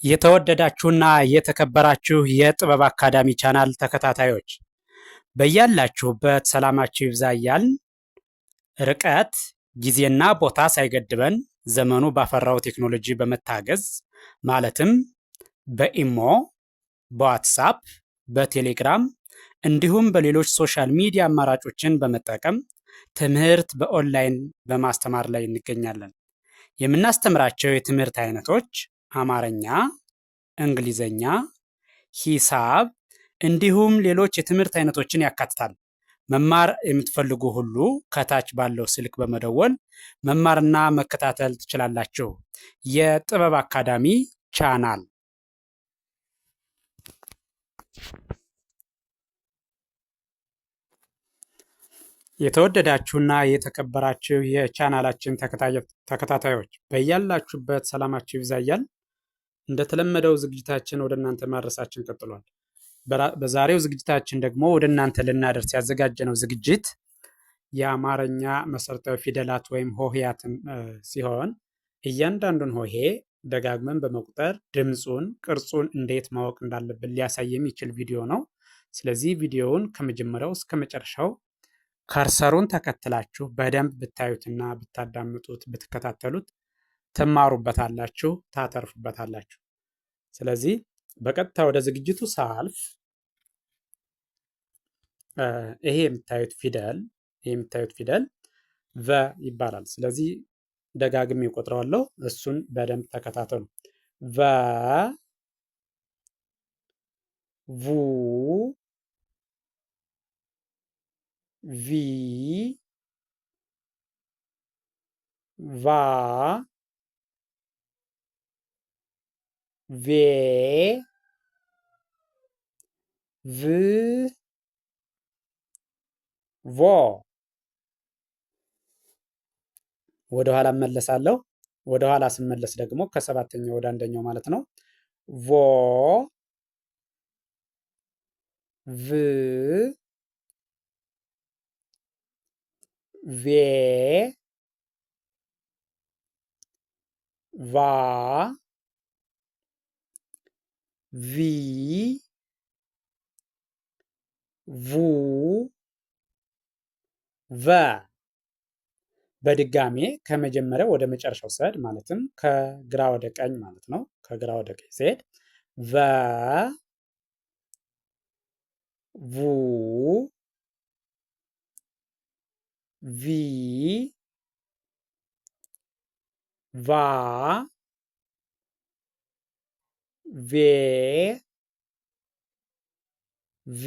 የተወደዳችሁና የተከበራችሁ የጥበብ አካዳሚ ቻናል ተከታታዮች በያላችሁበት ሰላማችሁ ይብዛ እያልን ርቀት ጊዜና ቦታ ሳይገድበን ዘመኑ ባፈራው ቴክኖሎጂ በመታገዝ ማለትም በኢሞ፣ በዋትሳፕ፣ በቴሌግራም እንዲሁም በሌሎች ሶሻል ሚዲያ አማራጮችን በመጠቀም ትምህርት በኦንላይን በማስተማር ላይ እንገኛለን። የምናስተምራቸው የትምህርት አይነቶች አማርኛ፣ እንግሊዘኛ፣ ሂሳብ እንዲሁም ሌሎች የትምህርት አይነቶችን ያካትታል። መማር የምትፈልጉ ሁሉ ከታች ባለው ስልክ በመደወል መማርና መከታተል ትችላላችሁ። የጥበብ አካዳሚ ቻናል የተወደዳችሁና የተከበራችሁ የቻናላችን ተከታታዮች በያላችሁበት ሰላማችሁ ይብዛ እያልን እንደተለመደው ዝግጅታችን ወደ እናንተ ማድረሳችን ቀጥሏል። በዛሬው ዝግጅታችን ደግሞ ወደ እናንተ ልናደርስ ያዘጋጀነው ዝግጅት የአማርኛ መሰረታዊ ፊደላት ወይም ሆሄያትን ሲሆን እያንዳንዱን ሆሄ ደጋግመን በመቁጠር ድምፁን፣ ቅርጹን እንዴት ማወቅ እንዳለብን ሊያሳይ የሚችል ቪዲዮ ነው። ስለዚህ ቪዲዮውን ከመጀመሪያው እስከ መጨረሻው ከርሰሩን ተከትላችሁ በደንብ ብታዩትና ብታዳምጡት ብትከታተሉት ትማሩበታላችሁ፣ ታተርፉበታላችሁ። ስለዚህ በቀጥታ ወደ ዝግጅቱ ሳልፍ ይሄ የምታዩት ፊደል ቨ ይባላል። ስለዚህ ደጋግሜ እቆጥረዋለሁ፣ እሱን በደንብ ተከታተሉ። ቨ፣ ቡ፣ ቪ፣ ቫ፣ ቬ፣ ቭ፣ ቮ። ወደ ኋላ እመለሳለሁ። ወደ ኋላ ስመለስ ደግሞ ከሰባተኛው ወደ አንደኛው ማለት ነው። ቮ፣ ቭ፣ ቬ፣ ቫ፣ ቪ፣ ቩ፣ ቨ። በድጋሜ ከመጀመሪያው ወደ መጨረሻው ስሄድ ማለትም ከግራ ወደ ቀኝ ማለት ነው። ከግራ ወደ ቀኝ ስሄድ ቨ፣ ቩ፣ ቪ፣ ቫ፣ ቬ፣ ቭ፣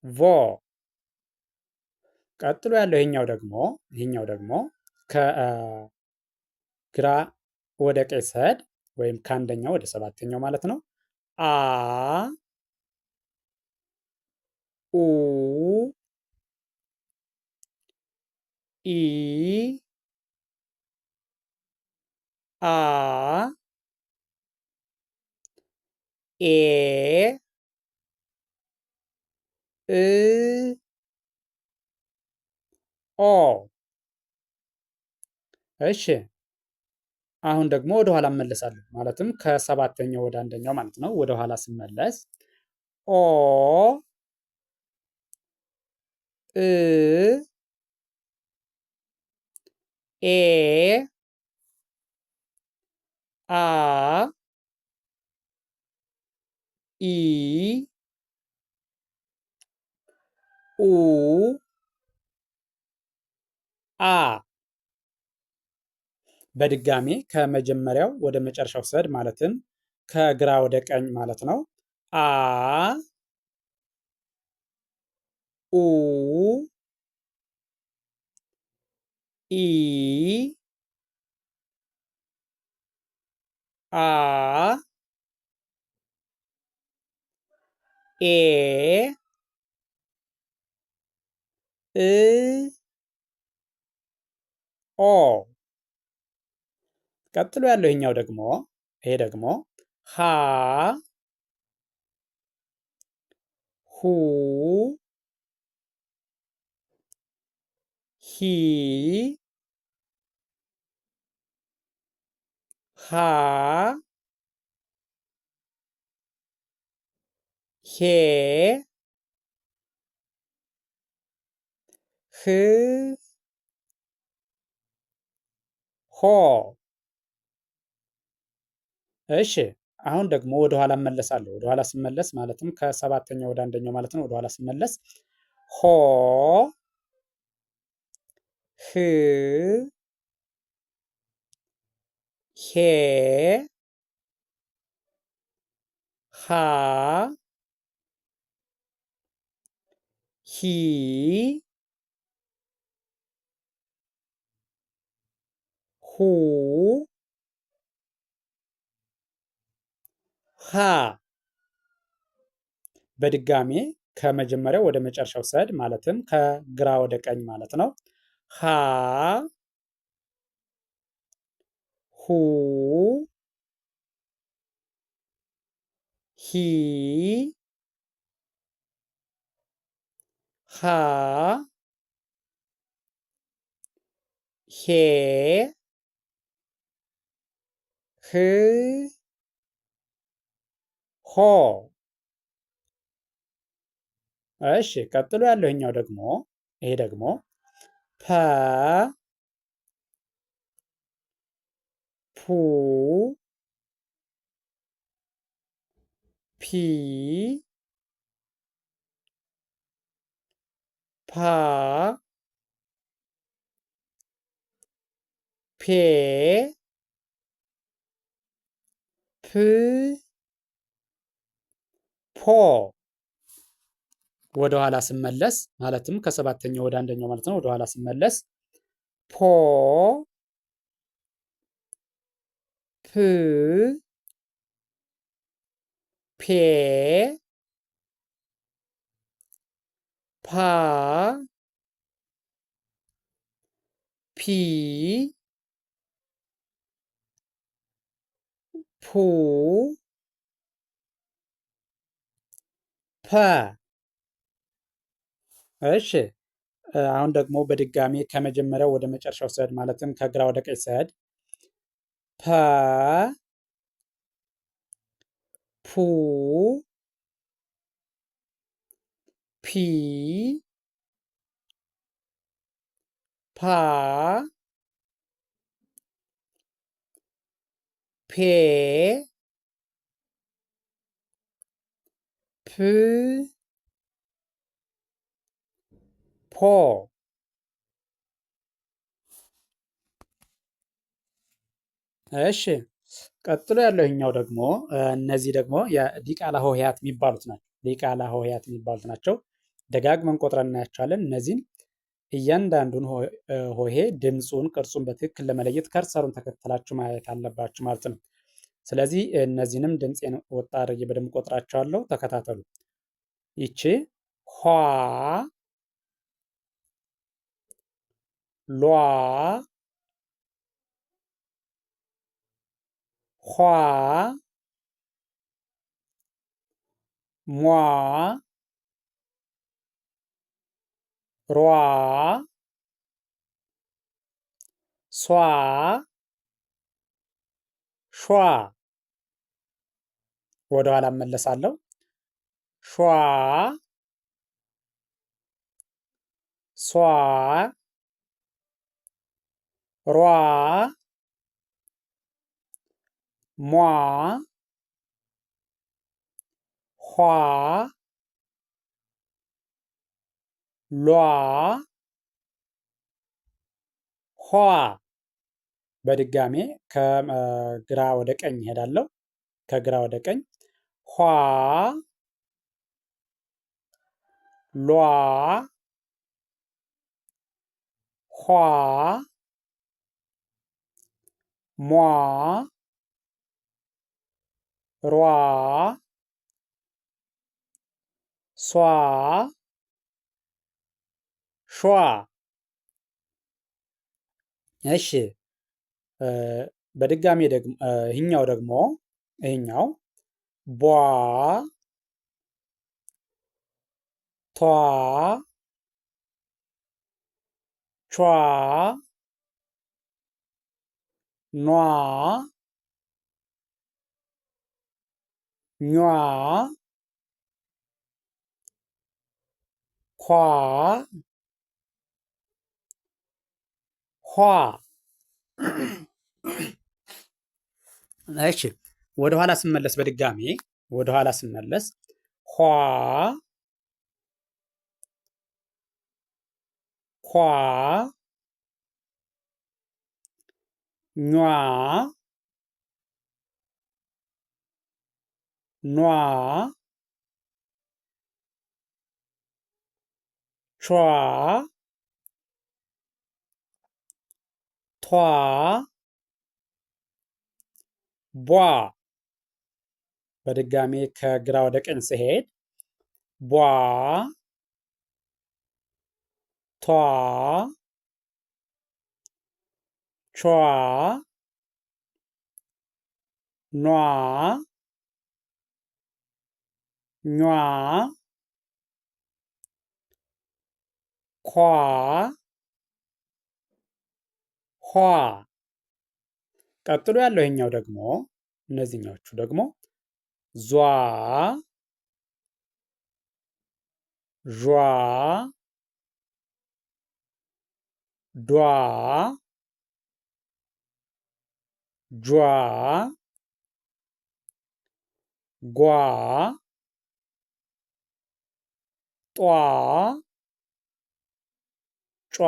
ቮ። ቀጥሎ ያለው ይሄኛው ደግሞ ከግራ ወደ ቀኝ ስሄድ ወይም ከአንደኛው ወደ ሰባተኛው ማለት ነው። አ፣ ኡ፣ ኢ፣ አ፣ ኤ፣ እ፣ ኦ። እሺ አሁን ደግሞ ወደ ኋላ እመለሳለሁ። ማለትም ከሰባተኛው ወደ አንደኛው ማለት ነው። ወደ ኋላ ስመለስ ኦ፣ እ፣ ኤ፣ አ፣ ኢ፣ ኡ፣ አ። በድጋሜ ከመጀመሪያው ወደ መጨረሻው ስሄድ ማለትም ከግራ ወደ ቀኝ ማለት ነው። አ፣ ኡ፣ ኢ፣ አ፣ ኤ፣ እ፣ ኦ። ቀጥሎ ያለው ይሄ ደግሞ ሀ፣ ሁ፣ ሂ፣ ሃ ሄ ህ ሆ። እሺ አሁን ደግሞ ወደ ኋላ እመለሳለሁ። ወደ ኋላ ስመለስ ማለትም ከሰባተኛው ወደ አንደኛው ማለት ነው። ወደ ኋላ ስመለስ ሆ ህ ሄ ሃ ሂ ሁ ሃ። በድጋሜ ከመጀመሪያው ወደ መጨረሻው ሰድ ማለትም ከግራ ወደ ቀኝ ማለት ነው። ሃ ሁ ሂ ሃ ሄ ህ ሆ። እሺ ቀጥሎ ያለው ይሄኛው ደግሞ ይሄ ደግሞ ፐ ፑ ፒ ፓ ፔ ፕ ፖ። ወደ ኋላ ስመለስ ማለትም ከሰባተኛው ወደ አንደኛው ማለት ነው። ወደ ኋላ ስመለስ ፖ ፕ ፔ ፓ ፒ ፑ ፐ። እሺ አሁን ደግሞ በድጋሚ ከመጀመሪያው ወደ መጨረሻው ስሄድ ማለትም ከግራ ወደ ቀኝ ስሄድ ፐ ፑ ፒ ፓ ፔ ፕ ፖ። እሺ ቀጥሎ ያለው ይሄኛው ደግሞ እነዚህ ደግሞ የዲቃላ ሆሄያት የሚባሉት ናቸው። ዲቃላ ሆሄያት የሚባሉት ናቸው። ደጋግመን ቆጥረን እናያቸዋለን። እነዚህን እያንዳንዱን ሆሄ ድምፁን፣ ቅርጹን በትክክል ለመለየት ከርሰሩን ተከትላችሁ ማየት አለባችሁ ማለት ነው። ስለዚህ እነዚህንም ድምፄን ወጣ አድርጌ በደንብ ቆጥራቸዋለሁ። ተከታተሉ። ይቺ ኋ ሏ ኋ ሟ ሯ ሷ ሿ። ወደ ኋላ እመለሳለሁ። ሿ ሷ ሯ ሟ ኋ ሏ ኋ። በድጋሜ ከግራ ወደ ቀኝ እሄዳለሁ። ከግራ ወደ ቀኝ ኋ ሏ ኋ ሟ ሯ ሷ ሿ። እሺ በድጋሜ ደግሞ ይህኛው ደግሞ ይህኛው ቧ ቷ ቿ ኗ ኟ ኳ ኋ። እሺ ወደ ኋላ ስመለስ በድጋሚ ወደ ኋላ ስመለስ ኋ ኳ ኟ ኗ ቿ ቷ ቧ። በድጋሚ ከግራ ወደ ቀኝ ስሄድ ቧ ቷ ቿ ኗ ኟ ኳ ኋ። ቀጥሎ ያለው ይሄኛው ደግሞ እነዚህኛዎቹ ደግሞ ዟ ዧ ዷ ጇ ጓ ጧ ጯ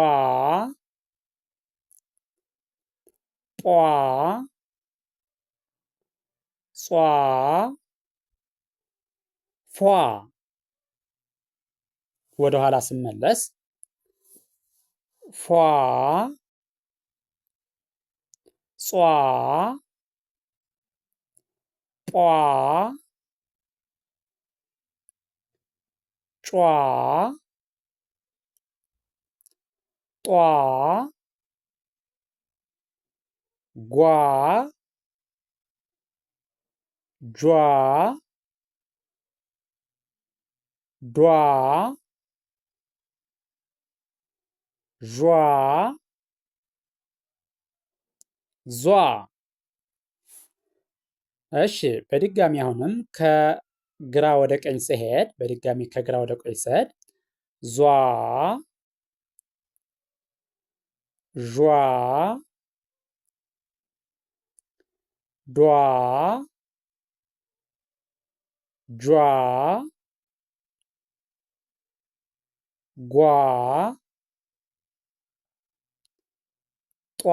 ጧ ጿ ፏ። ወደ ኋላ ስመለስ ፏ ጿ ጧ ጯ ጧ ጓ ጇ ዷ ዧ ዟ። እሺ በድጋሚ አሁንም ከግራ ወደ ቀኝ ስሄድ በድጋሚ ከግራ ወደ ቀኝ ስሄድ ዟ ዧ ዷ ጇ ጓ ጧ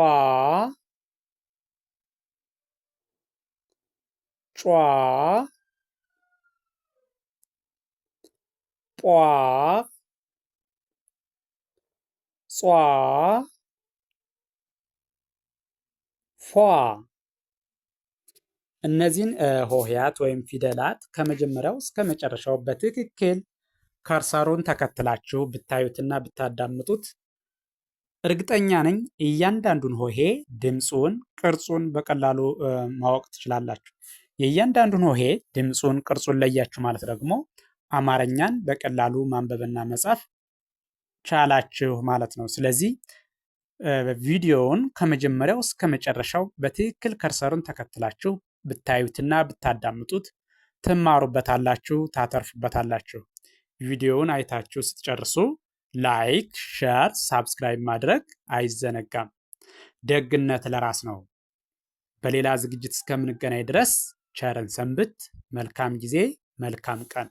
ጯ ጳ ጿ ፏ። እነዚህን ሆሄያት ወይም ፊደላት ከመጀመሪያው እስከ መጨረሻው በትክክል ከርሰሩን ተከትላችሁ ብታዩትና ብታዳምጡት እርግጠኛ ነኝ እያንዳንዱን ሆሄ ድምፁን፣ ቅርጹን በቀላሉ ማወቅ ትችላላችሁ። የእያንዳንዱን ሆሄ ድምፁን፣ ቅርጹን ለያችሁ ማለት ደግሞ አማርኛን በቀላሉ ማንበብና መጻፍ ቻላችሁ ማለት ነው። ስለዚህ ቪዲዮውን ከመጀመሪያው እስከ መጨረሻው በትክክል ከርሰሩን ተከትላችሁ ብታዩትና ብታዳምጡት ትማሩበታላችሁ፣ ታተርፉበታላችሁ። ቪዲዮውን አይታችሁ ስትጨርሱ ላይክ፣ ሼር፣ ሳብስክራይብ ማድረግ አይዘነጋም። ደግነት ለራስ ነው። በሌላ ዝግጅት እስከምንገናኝ ድረስ ቸርን ሰንብት። መልካም ጊዜ፣ መልካም ቀን